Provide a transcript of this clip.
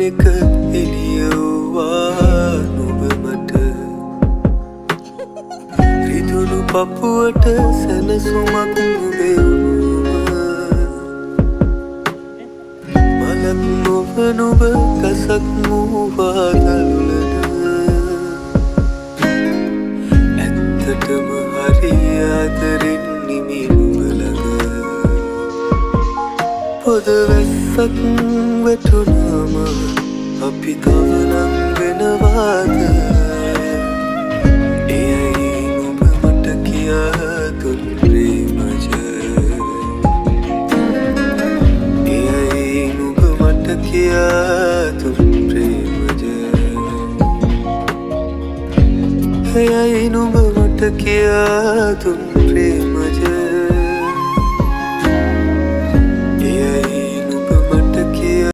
එක එළියවුවා නුඹ මට රිදුණු පපුවට සැනසුමක් මලක් නොව නුඹ ගසක් මූවා දළුලන ඇත්තටම හරි ආදරෙන් නිමි නුඹ ළඟ පොද වැස්සක් වැටුණාම අපි තවනම් වෙනවාද එයයි නුඹ මට කියා දුන් ප්‍රේමජ එයයි නුඹ මට කියා දුන් ප්‍රේමජ එයයි නුඹ මට කියා දුන්